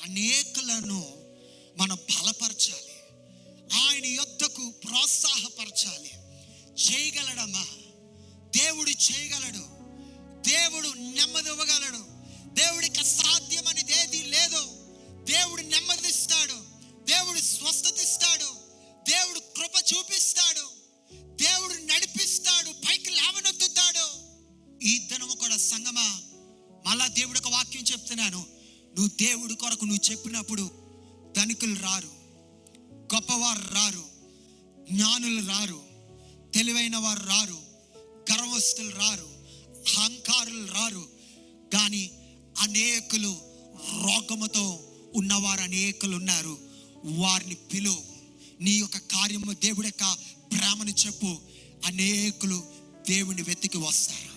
అనేకులను మనం బలపరచాలి, ఆయన యొద్దకు ప్రోత్సాహపరచాలి. చేయగలడమ్మా, దేవుడు చేయగలడు, దేవుడు నెమ్మది ఇవ్వగలడు. దేవుడికి అసాధ్యమనేది ఏది లేదు. దేవుడు నెమ్మదిస్తాడు, దేవుడు స్వస్థత ఇస్తాడు, దేవుడు కృప చూపిస్తాడు, దేవుడు నడిపిస్తాడు, పైకి లేవనెత్తుతాడు. ఈ దినము కూడా సంగమా, మళ్ళా దేవుడు ఒక వాక్యం చెప్తున్నాను. నువ్వు దేవుడి కొరకు నువ్వు చెప్పినప్పుడు ధనికులు రారు, గొప్పవారు రారు, జ్ఞానులు రారు, తెలివైన వారు రారు, గర్వస్తులు రారు, అహంకారులు రారు. కానీ అనేకులు రోగముతో ఉన్నవారు అనేకులు ఉన్నారు. వారిని పిలువు, నీ యొక్క కార్యము దేవుడి యొక్క ప్రేమను చెప్పు. అనేకులు దేవుని వెతికి వస్తారు.